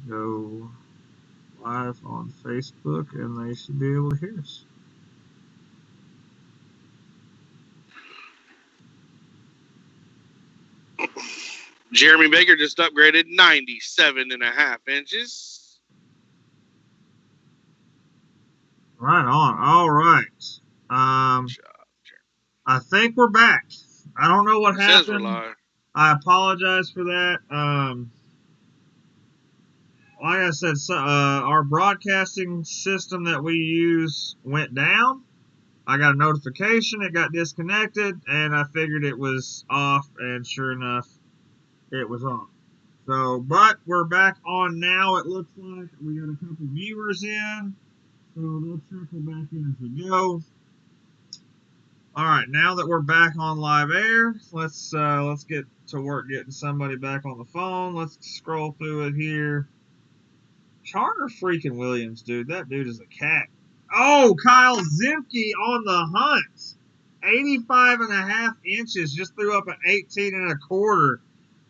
go live on Facebook, and they should be able to hear us. Jeremy Baker just upgraded 97.5 inches. Right on. All right. I think we're back. I don't know what happened. I apologize for that. Like I said, our broadcasting system that we use went down. I got a notification. It got disconnected, and I figured it was off, and sure enough, it was off. So, but we're back on now. It looks like we got a couple viewers in, so they'll trickle back in as we go. All right, now that we're back on live air, let's get to work getting somebody back on the phone. Let's scroll through it here. Charter freaking Williams, dude. That dude is a cat. Oh, Kyle Zimke on the hunt. 85.5 inches. Just threw up an 18.25.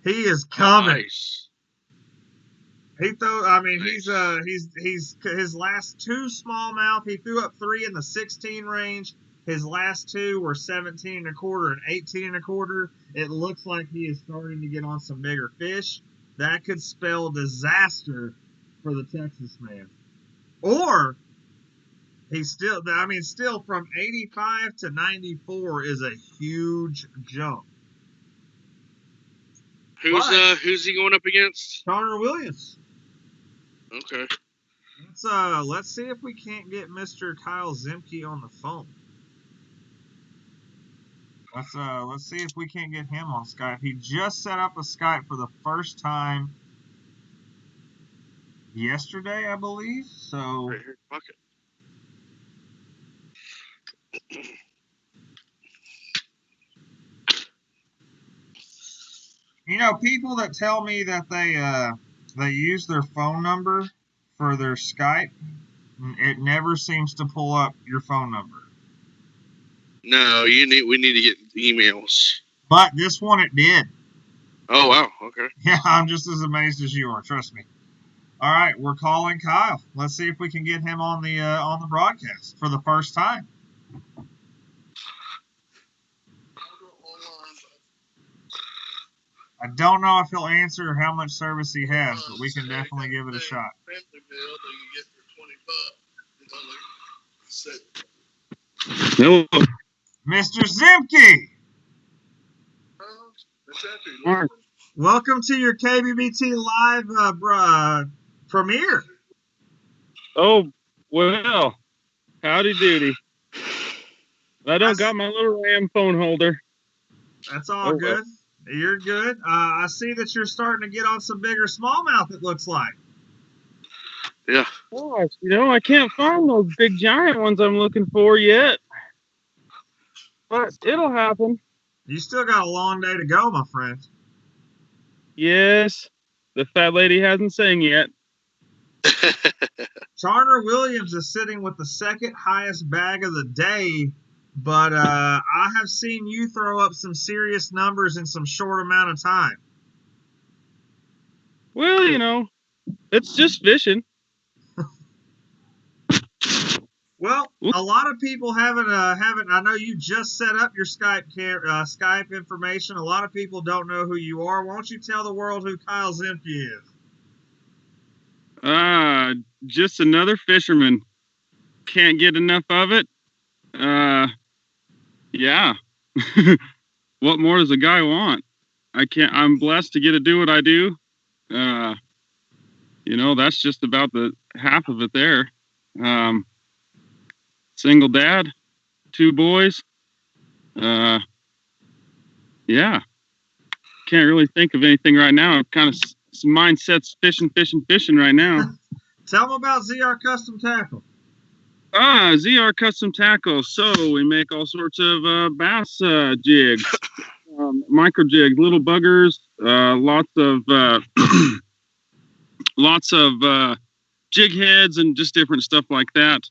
He is coming. Nice. He's his last two smallmouth. He threw up 3 in the 16 range. His last 2 were 17.25 and 18.25. It looks like he is starting to get on some bigger fish. That could spell disaster for the Texas man. Or still from 85 to 94 is a huge jump. Who's he going up against? Connor Williams. Okay. Let's see if we can't get Mr. Kyle Zimke on the phone. Let's see if we can't get him on Skype. He just set up a Skype for the first time yesterday, I believe. So right here, bucket. You know, people that tell me that they use their phone number for their Skype, it never seems to pull up your phone number. No, we need to get emails. But this one it did. Oh wow, okay. Yeah, I'm just as amazed as you are, trust me. All right, we're calling Kyle. Let's see if we can get him on the broadcast for the first time. I don't know if he'll answer or how much service he has, but we can definitely give it a shot. No. Mr. Zimke! Welcome to your KBBT live premiere. Oh, well, howdy doody. I don't got my little RAM phone holder. That's all good. Well. You're good. I see that you're starting to get on some bigger smallmouth, it looks like. Yeah. Gosh, I can't find those big giant ones I'm looking for yet. But it'll happen. You still got a long day to go, my friend. Yes. The fat lady hasn't sang yet. Charter Williams is sitting with the second highest bag of the day, but I have seen you throw up some serious numbers in some short amount of time. Well, it's just fishing. Well, a lot of people haven't. I know you just set up your Skype information. A lot of people don't know who you are. Why don't you tell the world who Kyle Zimke is? Just another fisherman. Can't get enough of it. Yeah. What more does a guy want? I'm blessed to get to do what I do. That's just about the half of it there. Single dad, 2 boys. Yeah. Can't really think of anything right now. I'm kind of mindset's fishing right now. Tell them about ZR Custom Tackle. ZR Custom Tackle. So we make all sorts of bass jigs, micro jigs, little buggers, lots of jig heads and just different stuff like that.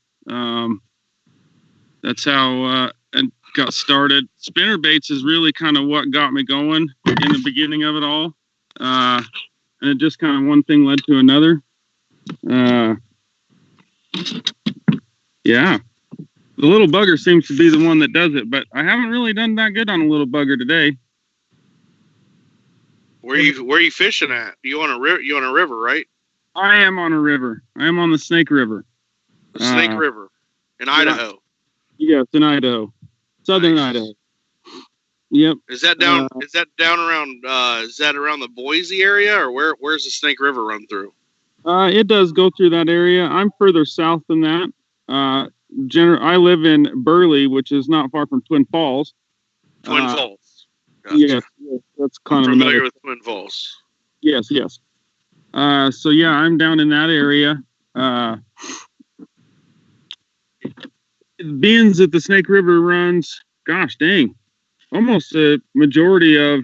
That's how it got started. Spinner baits is really kind of what got me going in the beginning of it all. and it just kind of one thing led to another. Yeah. The little bugger seems to be the one that does it, but I haven't really done that good on a little bugger today. Where you fishing at? You on a river, right? I am on a river. I am on the Snake River. The Snake River in Idaho. Yes, in Idaho, southern Idaho. Yep. Is that down? Is that down around? Is that around the Boise area, or where's the Snake River run through? It does go through that area. I'm further south than that. I live in Burley, which is not far from Twin Falls. Twin Falls. Gotcha. Yes, that's kind of familiar with Twin Falls. Yes. So yeah, I'm down in that area. Being that the Snake River runs, gosh dang, almost a majority of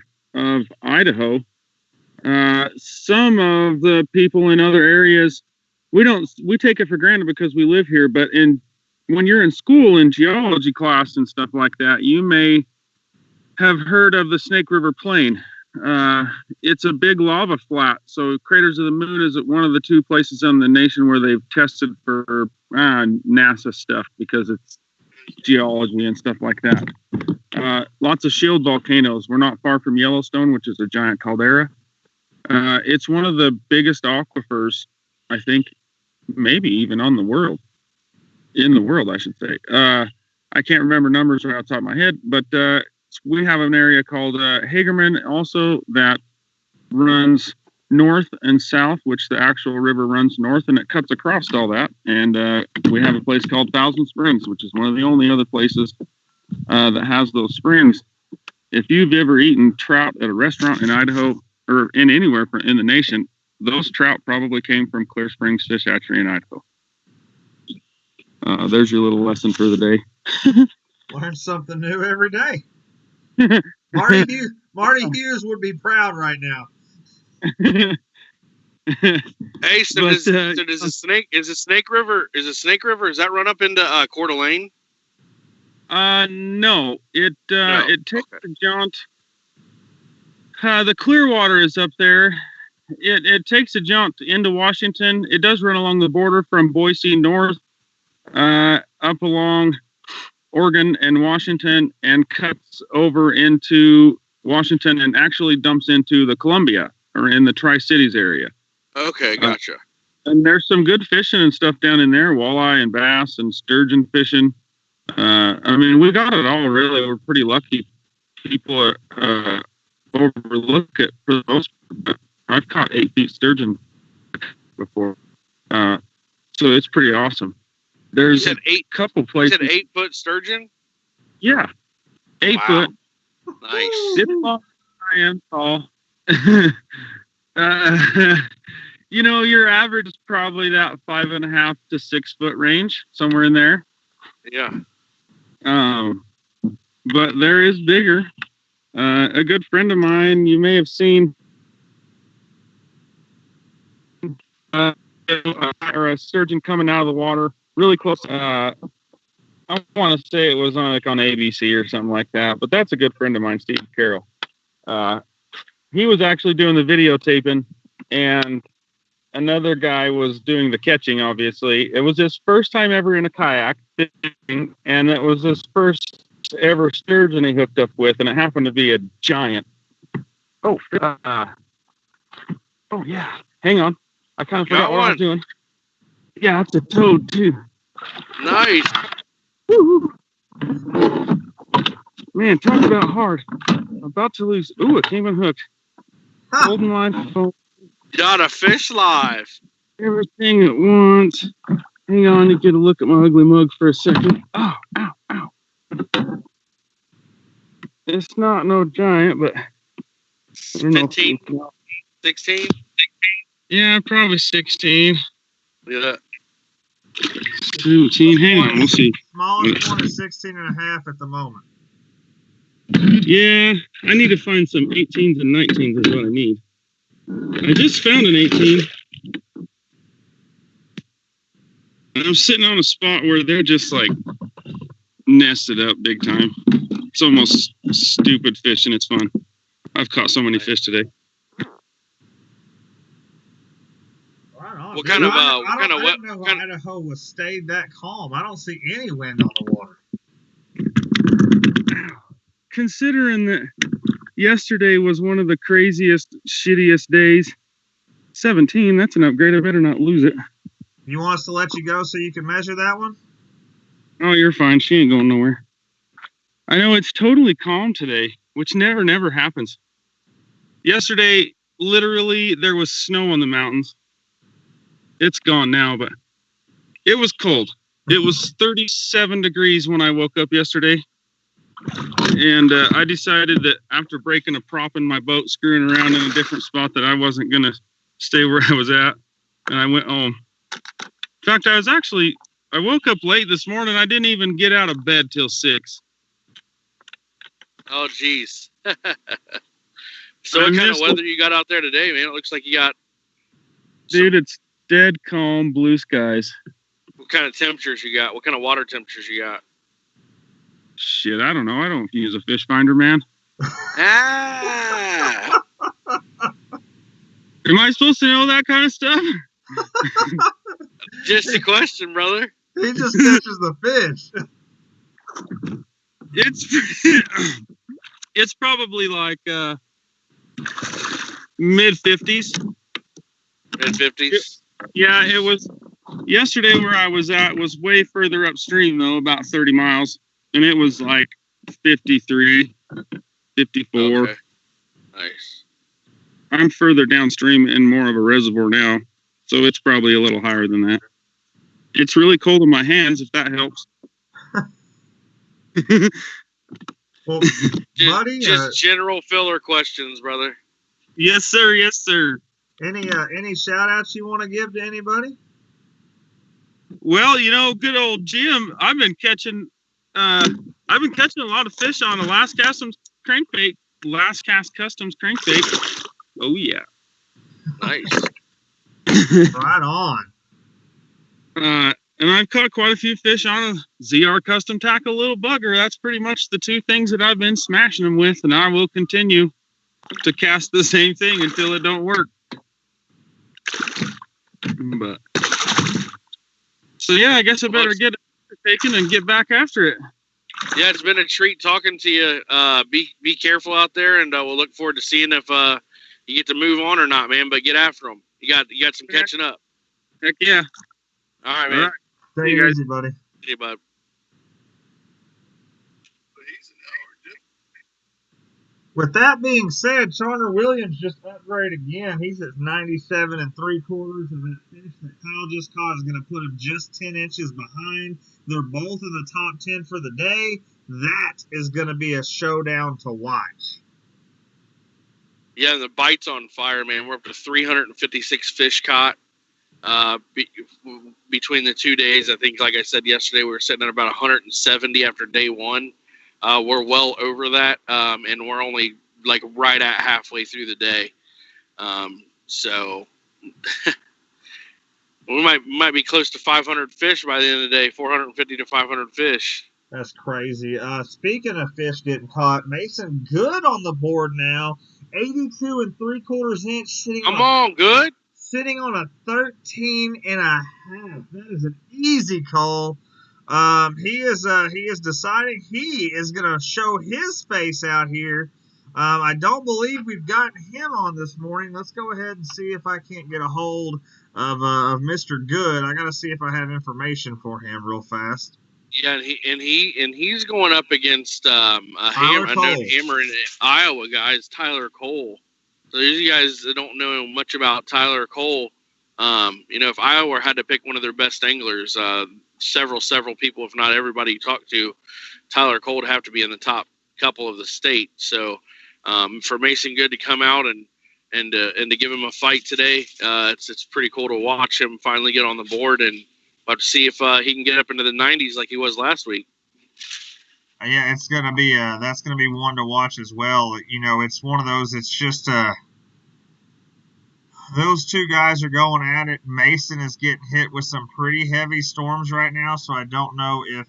Idaho. Some of the people in other areas, we take it for granted because we live here, but when you're in school in geology class and stuff like that, you may have heard of the Snake River Plain. It's a big lava flat. So Craters of the Moon is one of the 2 places in the nation where they've tested for NASA stuff because it's geology and stuff like that. Lots of shield volcanoes. We're not far from Yellowstone, which is a giant caldera. It's one of the biggest aquifers, I think, maybe even in the world, I should say. I can't remember numbers right off the top of my head, but we have an area called Hagerman also that runs north and south, which the actual river runs north, and it cuts across all that. And we have a place called Thousand Springs, which is one of the only other places that has those springs. If you've ever eaten trout at a restaurant in Idaho or in anywhere in the nation, those trout probably came from Clear Springs Fish Hatchery in Idaho. There's your little lesson for the day. Learn something new every day. Marty Hughes would be proud right now. Hey, so does the Snake River, does that run up into Coeur d'Alene? No. It takes a jaunt. The Clearwater is up there. It takes a jaunt into Washington. It does run along the border from Boise north, up along Oregon and Washington, and cuts over into Washington and actually dumps into the Columbia or in the Tri-Cities area. Okay, gotcha. And there's some good fishing and stuff down in there, walleye and bass and sturgeon fishing. I mean, we got it all, really. We're pretty lucky. People overlook it for the most part. I've caught 8 feet sturgeon before. So it's pretty awesome. There's a couple places. You said 8-foot sturgeon? Yeah. 8 foot. Nice. It's long, I am tall. Your average is probably that 5.5 to 6 foot range, somewhere in there. Yeah. But there is bigger. A good friend of mine, you may have seen, or a sturgeon coming out of the water really close. I want to say it was on ABC or something like that, but that's a good friend of mine, Steve Carroll. He was actually doing the videotaping, and another guy was doing the catching, obviously. It was his first time ever in a kayak fishing, and it was his first ever sturgeon he hooked up with, and it happened to be a giant. Oh, yeah. Hang on. I kind of forgot what I was doing. Yeah, it's a toad, too. Nice. Woo-hoo. Man, talk about hard. I'm about to lose. Ooh, it came unhooked. Holding line. Got a fish live. Everything at once. Hang on, to get a look at my ugly mug for a second. Oh, ow, ow. It's not no giant, but 15, 16? Yeah, probably 16. Yeah. 17. Hang on, we'll see. Smallest one is 16 and a half at the moment. Yeah, I need to find some 18s and 19s is what I need. I just found an 18. And I'm sitting on a spot where they're just like nested up big time. It's almost stupid fishing. It's fun. I've caught so many fish today. Right on. What Dude, kind of I what didn't know kind? Idaho was stayed that calm. I don't see any wind on the water. Considering that yesterday was one of the craziest, shittiest days. 17, that's an upgrade. I better not lose it. You want us to let you go so you can measure that one? Oh, you're fine. She ain't going nowhere. I know it's totally calm today, which never happens. Yesterday, literally, there was snow on the mountains. It's gone now, but it was cold. It was 37 degrees when I woke up yesterday. And I decided that after breaking a prop in my boat, screwing around in a different spot, that I wasn't going to stay where I was at. And I went home. In fact, I woke up late this morning. I didn't even get out of bed till 6. Oh, geez. So what kind of weather you got out there today, man? It looks like you got... Dude, it's dead calm, blue skies. What kind of temperatures you got? What kind of water temperatures you got? Shit, I don't know. I don't use a fish finder, man. Ah! Am I supposed to know that kind of stuff? Just a question, brother. He just catches the fish. It's probably like mid-50s. Mid-50s? Yeah, it was. Yesterday where I was at was way further upstream, though, about 30 miles. And it was like 53, 54. Okay. Nice. I'm further downstream and more of a reservoir now, so it's probably a little higher than that. It's really cold in my hands, if that helps. Well, buddy, just general filler questions, brother. Yes, sir. Yes, sir. any shout outs you want to give to anybody? Well, good old Jim. I've been catching a lot of fish on a Last Cast Customs crankbait. Oh yeah. Nice. Right on. And I've caught quite a few fish on a ZR Custom Tackle Little Bugger. That's pretty much the two things that I've been smashing them with, and I will continue to cast the same thing until it don't work. But so yeah, I guess I better get it taken and get back after it. Yeah, it's been a treat talking to you. Be careful out there, and we'll look forward to seeing if you get to move on or not, man. But get after them. You got some catching up. Heck yeah. All right, man. All right. Stay easy, buddy. See you, bud. With that being said, Charter Williams just upgraded again. He's at 97 3/4, and that fish that Kyle just caught is going to put him just 10 inches behind. They're both in the top 10 for the day. That is going to be a showdown to watch. Yeah, the bite's on fire, man. We're up to 356 fish caught between the 2 days. I think, like I said yesterday, we were sitting at about 170 after day one. We're well over that, and we're only like right at halfway through the day. So we might be close to 500 fish by the end of the day, 450 to 500 fish. That's crazy. Speaking of fish getting caught, Mason Good on the board now. 82 3/4 inch sitting sitting on a 13 and a half. That is an easy call. He is deciding he is going to show his face out here. I don't believe we've gotten him on this morning. Let's go ahead and see if I can't get a hold of Mr. Good. I got to see if I have information for him real fast. Yeah, and he's going up against a known hammer in Iowa guy, is Tyler Cole. So these guys that don't know much about Tyler Cole, if Iowa had to pick one of their best anglers, several people, if not everybody you talk to, Tyler Cole would have to be in the top couple of the state. So for Mason Good to come out and to give him a fight today, it's pretty cool to watch him finally get on the board, and about to see if he can get up into the 90s like he was last week. Yeah, it's gonna be that's gonna be one to watch as well. It's one of those. It's just those two guys are going at it. Mason is getting hit with some pretty heavy storms right now, so I don't know if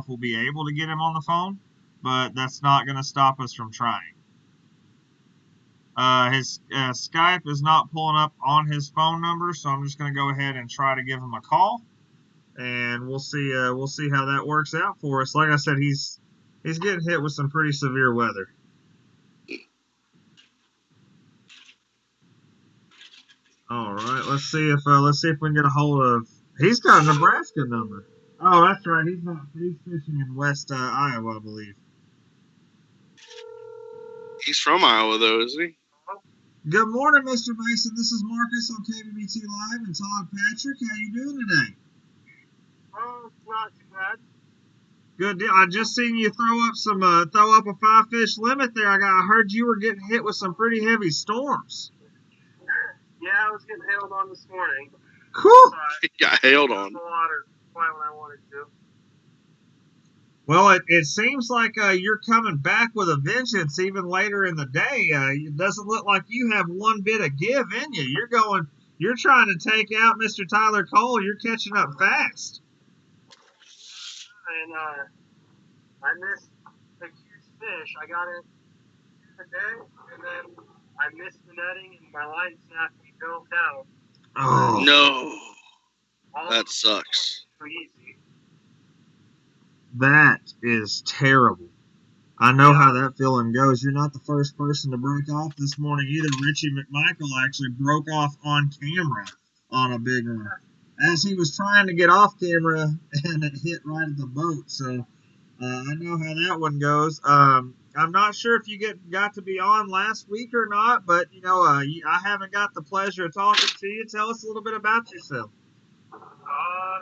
we'll be able to get him on the phone, but that's not gonna stop us from trying. His Skype is not pulling up on his phone number, so I'm just going to go ahead and try to give him a call, and we'll see how that works out for us. Like I said, he's getting hit with some pretty severe weather. All right, let's see if we can get a hold of. He's got a Nebraska number. Oh, that's right. He's fishing in West Iowa, I believe. He's from Iowa, though, isn't he? Good morning, Mr. Mason. This is Marcus on KBBT Live and Todd Patrick. How you doing today? Oh, not too bad. Good deal. I just seen you throw up a 5-fish limit there. I heard you were getting hit with some pretty heavy storms. Yeah, I was getting hailed on this morning. Cool. So He got hailed on. the water quite when I wanted to. Well, it seems like you're coming back with a vengeance even later in the day. It doesn't look like you have one bit of give in you. You're trying to take out Mr. Tyler Cole. You're catching up fast. And I missed a huge fish. I got it the day, and then I missed the netting, and my line snapped and drove down. Oh no, that sucks. Too easy. That is terrible. I know how that feeling goes. You're not the first person to break off this morning either. Richie McMichael actually broke off on camera on a big one as he was trying to get off camera, and it hit right at the boat. So I know how that one goes. I'm not sure if you got to be on last week or not, but I haven't got the pleasure of talking to you. Tell us a little bit about yourself. I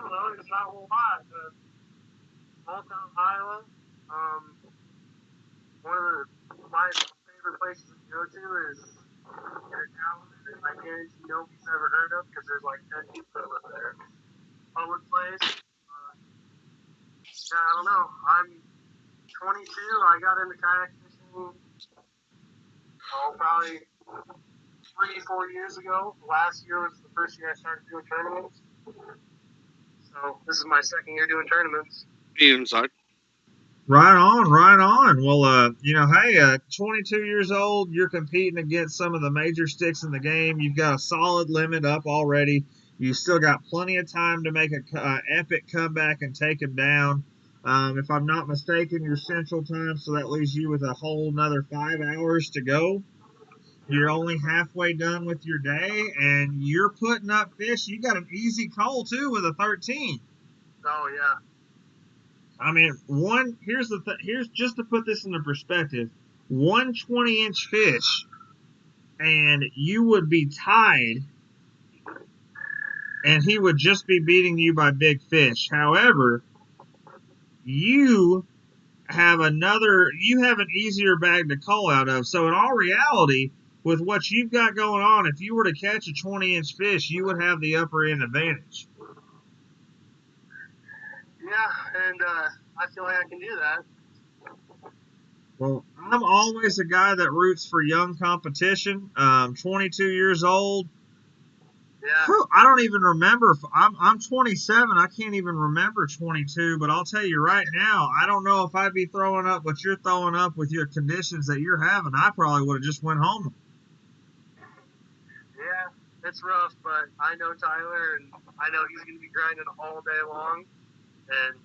don't know. It's not a whole lot. Small town Iowa. One of my favorite places to go to is in a town that I guarantee nobody's ever heard of because there's like 10 people that live there. Public place. Yeah, I don't know. I'm 22. I got into kayak fishing probably 3-4 years ago. Last year was the first year I started doing tournaments. So this is my second year doing tournaments. Inside. Right on. Well, hey, 22 years old, you're competing against some of the major sticks in the game. You've got a solid limit up already. You still got plenty of time to make a epic comeback and take him down. If I'm not mistaken, you're Central Time, so that leaves you with a whole another 5 hours to go. You're only halfway done with your day, and you're putting up fish. You got an easy call, too, with a 13. Oh, yeah. I mean, here's just to put this into perspective, 120-inch fish, and you would be tied, and he would just be beating you by big fish. However, you have an easier bag to call out of. So in all reality, with what you've got going on, if you were to catch a 20-inch fish, you would have the upper end advantage. Yeah, and I feel like I can do that. Well, I'm always a guy that roots for young competition. 22 years old. Yeah. I don't even remember. I'm 27. I can't even remember 22. But I'll tell you right now, I don't know if I'd be throwing up what you're throwing up with your conditions that you're having. I probably would have just went home. Yeah, it's rough, but I know Tyler, and I know he's going to be grinding all day long, and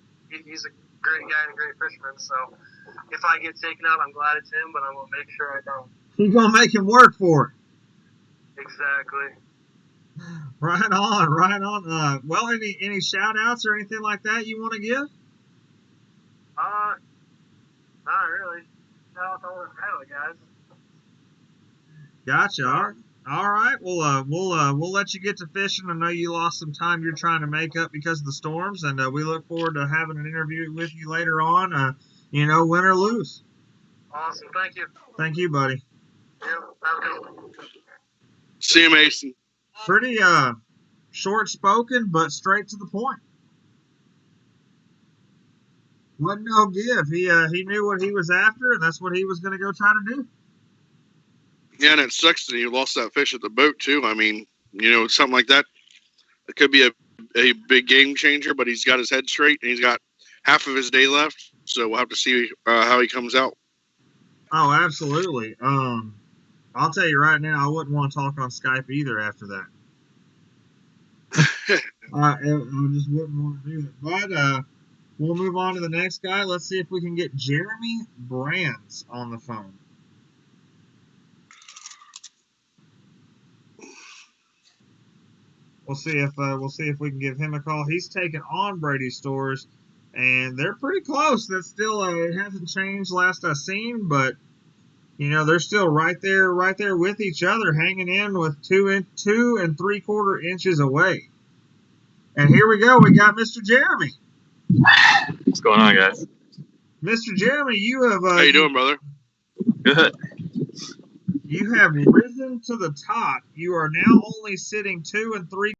he's a great guy and a great fisherman, so if I get taken out, I'm glad it's him, but I'm going to make sure I don't. You're going to make him work for it. Exactly. Right on. Well, any shout-outs or anything like that you want to give? Not really. Shout out to all the Iowa guys. Gotcha. All right. Well, we'll let you get to fishing. I know you lost some time you're trying to make up because of the storms, and we look forward to having an interview with you later on. Win or lose. Awesome. Thank you. Thank you, buddy. Yeah. Have a good one. See you, Mason. Pretty short-spoken, but straight to the point. Wasn't no give. He knew what he was after, and that's what he was going to go try to do. Yeah, and it sucks that he lost that fish at the boat, too. I mean, something like that. It could be a big game changer, but he's got his head straight, and he's got half of his day left. So we'll have to see how he comes out. Oh, absolutely. I'll tell you right now, I wouldn't want to talk on Skype either after that. I just wouldn't want to do it. But we'll move on to the next guy. Let's see if we can get Jeremy Brands on the phone. We'll see if we can give him a call. He's taking on Brady Stores, and they're pretty close. That's still it hasn't changed last I seen, but they're still right there with each other, hanging in with 2 and 3/4 inches away. And here we go. We got Mr. Jeremy. What's going on, guys? Mr. Jeremy, you have. How you doing, brother? Good. You have risen to the top. You are now only sitting 2 and 3